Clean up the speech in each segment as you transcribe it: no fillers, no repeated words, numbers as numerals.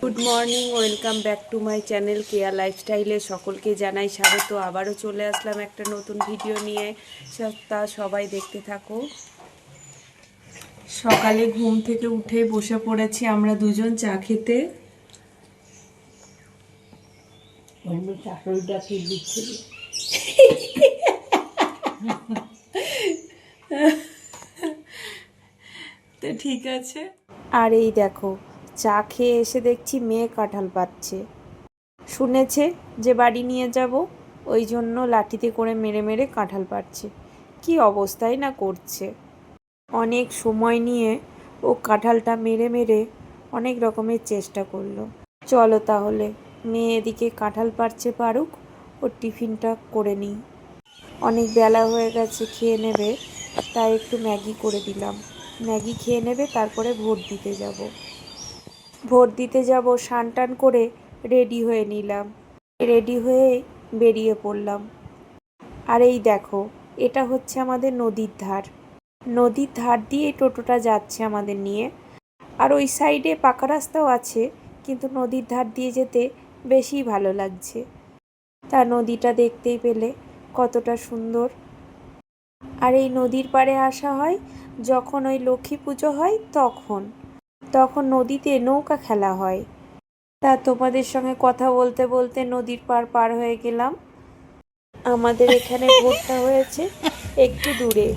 Good morning, welcome back to my channel Keya লাইফস্টাইলে সকলকে জানাই স্বাগত। আবারও চলে আসলাম একটা নতুন ভিডিও নিয়ে, তা সবাই দেখতে থাকো। সকালে ঘুম থেকে উঠে বসে পড়েছি আমরা দুজন চা খেতে। তো ঠিক আছে। আর এই দেখো, চা খেয়ে এসে দেখছি মেয়ে কাঁঠাল পাচ্ছে। শুনেছে যে বাড়ি নিয়ে যাব, ওই জন্য লাঠিতে করে মেরে মেরে কাঁঠাল পাড়ছে। কি অবস্থায় না করছে। অনেক সময় নিয়ে ও কাঁঠালটা মেরে মেরে অনেক রকমের চেষ্টা করলো। চলো তাহলে, মেয়ে এদিকে কাঁঠাল পাড়ছে, পারুক, ওর টিফিনটা করে নিই। অনেক বেলা হয়ে গেছে, খেয়ে নেবে, তাই একটু ম্যাগি করে দিলাম। ম্যাগি খেয়ে নেবে, তারপরে ভোট দিতে যাব। ভোট দিতে যাব স্নান টান করে রেডি হয়ে নিলাম। রেডি হয়ে বেরিয়ে পড়লাম। আর এই দেখো, এটা হচ্ছে আমাদের নদীর ধার। নদীর ধার দিয়ে টোটোটা যাচ্ছে আমাদের নিয়ে। আর ওই সাইডে পাকা রাস্তাও আছে, কিন্তু নদীর ধার দিয়ে যেতে বেশি ভালো লাগছে। তা নদীটা দেখতেই পেলে কতটা সুন্দর। আর এই নদীর পাড়ে আসা হয় যখন ওই লক্ষ্মী পুজো হয়, তখন নদীতে নৌকা খেলা হয়। তা তোমাদের সঙ্গে কথা বলতে বলতে নদীর পার হয়ে গেলাম। আমাদের এখানে ভোটটা হয়েছে একটু দূরে,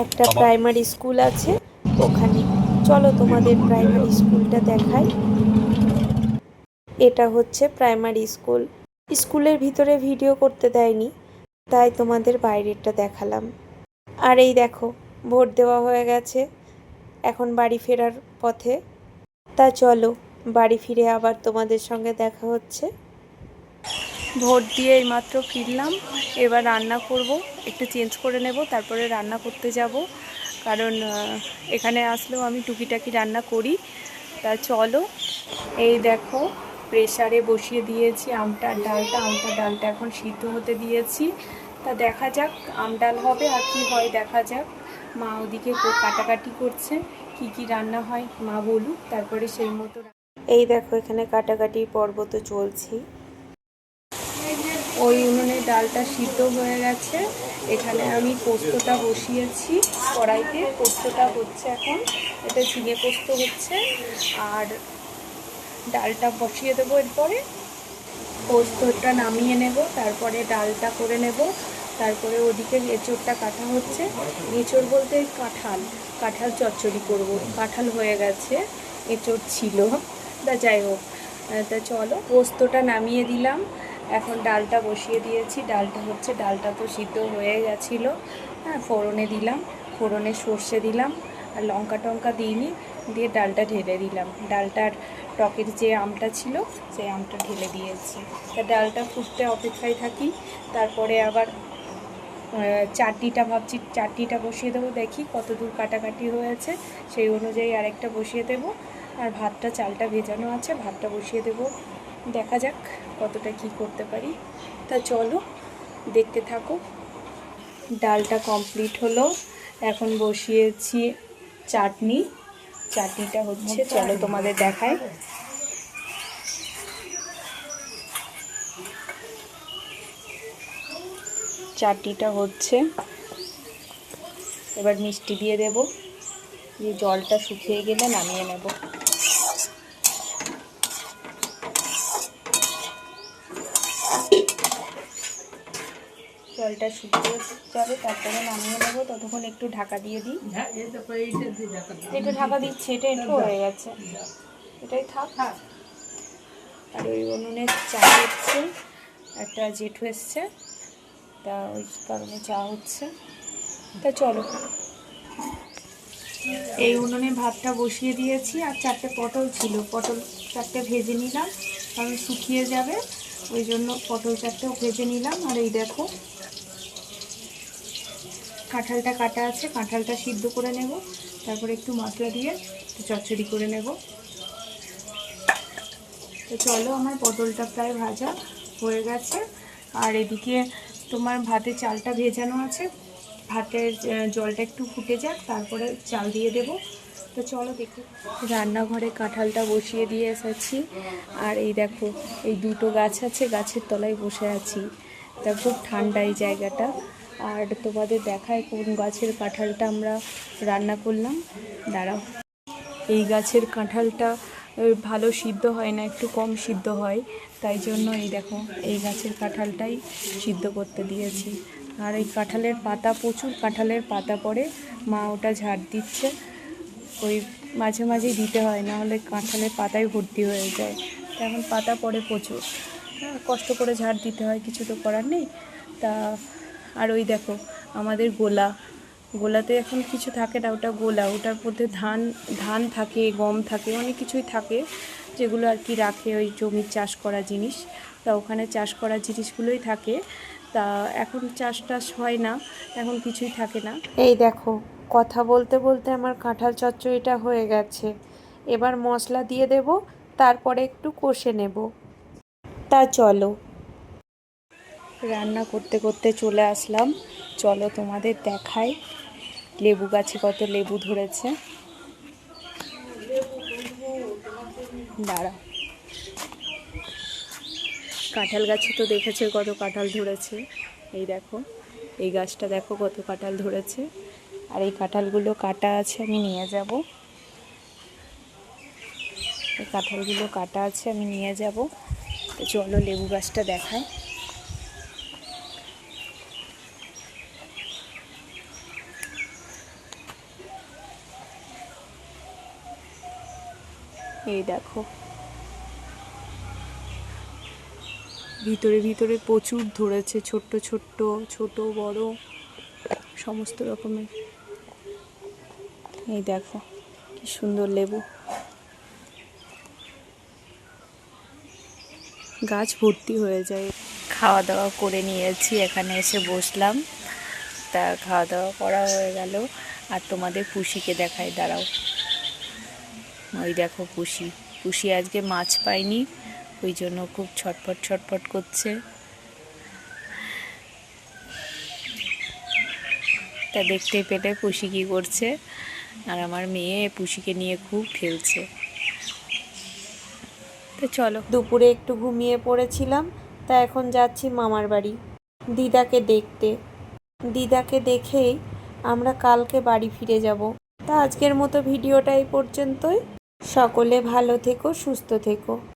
একটা প্রাইমারি স্কুল আছে ওখানে। চলো তোমাদের প্রাইমারি স্কুলটা দেখাই। এটা হচ্ছে প্রাইমারি স্কুল। স্কুলের ভিতরে ভিডিও করতে দেয়নি, তাই তোমাদের বাইরেরটা দেখালাম। আর এই দেখো, ভোট দেওয়া হয়ে গেছে, এখন বাড়ি ফেরার পথে। তা চলো, বাড়ি ফিরে আবার তোমাদের সঙ্গে দেখা হচ্ছে। ভোট দিয়ে এইমাত্র ফিরলাম। এবার রান্না করব, একটু চেঞ্জ করে নেব, তারপরে রান্না করতে যাব। কারণ এখানে আসলেও আমি টুকিটাকি রান্না করি। তা চলো, এই দেখো, প্রেসারে বসিয়ে দিয়েছি আমটার ডালটা এখন সিদ্ধ হতে দিয়েছি। তা দেখা যাক, আম ডাল হবে আর কি হয় দেখা যাক। মা ওদিকে কাটাকাটি করছে, কি রান্না হয় মা বলুক, তারপরে সেই মতো। এই দেখো, এখানে কাটাকাটির পর্ব তো চলছি। ওই উনুনে ডালটা সিদ্ধ হয়ে গেছে। এখানে আমি পোস্তটা বসিয়েছি কড়াইতে, পোস্তটা হচ্ছে এখন, এটা ঝিঙে পোস্ত হচ্ছে। আর ডালটা বসিয়ে দেবো, এরপরে পোস্তটা নামিয়ে নেব, তারপরে ডালটা করে নেব। তারপরে ওদিকে এঁচোড়টা কাটা হচ্ছে। এঁচোড় বলতে কাঁঠাল চচ্চড়ি করব। কাঁঠাল হয়ে গেছে, এঁচোড় ছিল, তা যাই হোক। তা চলো, পোস্তটা নামিয়ে দিলাম, এখন ডালটা বসিয়ে দিয়েছি। ডালটা তো সিদ্ধ হয়ে গেছিলো। হ্যাঁ, ফোড়নে দিলাম, ফোড়নে সর্ষে দিলাম, আর লঙ্কা টঙ্কা দিইনি, দিয়ে ডালটা ঢেলে দিলাম। ডালটার টকের যে আমটা ছিল, সেই আমটা ঢেলে দিয়েছি। তা ডালটা ফুটতে অপেক্ষায় থাকি। তারপরে আবার চাটনিটা বসিয়ে দেবো। দেখি কত দূর কাটাকাটি হয়েছে, সেই অনুযায়ী আরেকটা বসিয়ে দেবো। আর চালটা ভেজানো আছে, ভাতটা বসিয়ে দেবো। দেখা যাক কতটা কি করতে পারি। তা চলো, দেখতে থাকো। ডালটা কমপ্লিট হলো, এখন বসিয়েছি চাটনিটা হচ্ছে, চলো তোমাদের দেখাই। চাটনিটা হচ্ছে, এবার মিষ্টি দিয়ে দেব, দিয়ে জলটা শুকিয়ে গেলে নামিয়ে নেব। জলটা শুকিয়ে যাবে, তারপরে নামিয়ে নেব। ততক্ষণ একটু ঢাকা দিয়ে দিই। একটু ঢাকা দিচ্ছি, এটা একটু হয়ে গেছে, এটাই থাক। আর ওই উনুনে চা হচ্ছে, একটা জেঠু এসছে, তা ওই কারণে চা হচ্ছে। তা চলো, এই উনুনে ভাতটা বসিয়ে দিয়েছি। আর 4টে পটল ছিল, পটল 4টে ভেজে নিলাম, কারণ শুকিয়ে যাবে, ওই জন্য পটল 4টেও ভেজে নিলাম। আর এই দেখো, কাঁঠালটা কাটা আছে, কাঁঠালটা সিদ্ধ করে নেব, তারপরে একটু মশলা দিয়ে একটু চচ্চড়ি করে নেব। তো চলো, আমার পটলটা প্রায় ভাজা হয়ে গেছে। আর এদিকে তোমার ভাতের চালটা ভেজানো আছে, ভাতের জলটা একটু ফুটে যাক, তারপরে চাল দিয়ে দেব। তো চলো দেখি। রান্নাঘরে কাঁঠালটা বসিয়ে দিয়ে এসেছি, আর এই দেখো এই দুটো গাছ আছে, গাছের তলায় বসে আছি। তা খুব ঠান্ডা এই জায়গাটা। আর তোমাদের দেখায় কোন গাছের কাঁঠালটা আমরা রান্না করলাম। দাঁড়াও, এই গাছের কাঁঠালটা ভালো সিদ্ধ হয় না, একটু কম সিদ্ধ হয়, তাই জন্য এই দেখো এই গাছের কাঁঠালটাই সিদ্ধ করতে দিয়েছি। আর এই কাঁঠালের পাতা, প্রচুর কাঁঠালের পাতা পড়ে, মা ওটা ঝাড় দিচ্ছে। ওই মাঝে মাঝেই দিতে হয়, না হলে কাঁঠালের পাতায় ভর্তি হয়ে যায়। এখন পাতা পড়ে প্রচুর, কষ্ট করে ঝাড় দিতে হয়, কিছু তো করার নেই। তা আর ওই দেখো আমাদের গোলাতে এখন কিছু থাকে না, ওটা গোলা, ওটার মধ্যে ধান থাকে, গম থাকে, অনেক কিছুই থাকে, যেগুলো আর কি রাখে ওই জমির চাষ করা জিনিস। তা ওখানে চাষ করা জিনিসগুলোই থাকে। তা এখন চাষ টাস হয় না, এখন কিছুই থাকে না। এই দেখো কথা বলতে বলতে আমার কাঁঠাল চচ্চড়িটা হয়ে গেছে। এবার মশলা দিয়ে দেব, তারপরে একটু কষে নেব। তা চলো, রান্না করতে করতে চলে আসলাম। চলো তোমাদের দেখাই লেবু গাছে কত লেবু ধরেছে। দাঁড়াও, কাঁঠাল গাছে তো দেখেছো কত কাঁঠাল ধরেছে। এই দেখো এই গাছটা দেখো কত কাঁঠাল ধরেছে। আর এই কাঁঠালগুলো কাটা আছে, আমি নিয়ে যাব। এই কাঁঠালগুলো কাটা আছে, আমি নিয়ে যাব। তো চলো লেবু গাছটা দেখায়। এই দেখো ভিতরে ভিতরে প্রচুর ধরেছে, ছোট্ট ছোট্ট, ছোট বড় সমস্ত রকমের। এই দেখো কি সুন্দর লেবু, গাছ ভর্তি হয়ে যায়। খাওয়া দাওয়া করে নিয়েছি, এখানে এসে বসলাম। তা খাওয়া দাওয়া করা হয়ে গেল। আর তোমাদের পুষিকে দেখাই, দাঁড়াও। ওই দেখো পুষি আজকে মাছ পাইনি, ওই জন্য খুব ছটফট ছটফট করছে। তা দেখতে পেলে পুষি কী করছে। আর আমার মেয়ে পুষিকে নিয়ে খুব খেলছে। তো চলো, দুপুরে একটু ঘুমিয়ে পড়েছিলাম, তা এখন যাচ্ছি মামার বাড়ি দিদাকে দেখতে। দিদাকে দেখেই আমরা কালকে বাড়ি ফিরে যাব। তা আজকের মতো ভিডিওটা এই পর্যন্তই। সকলে ভালো থেকো, সুস্থ থেকো।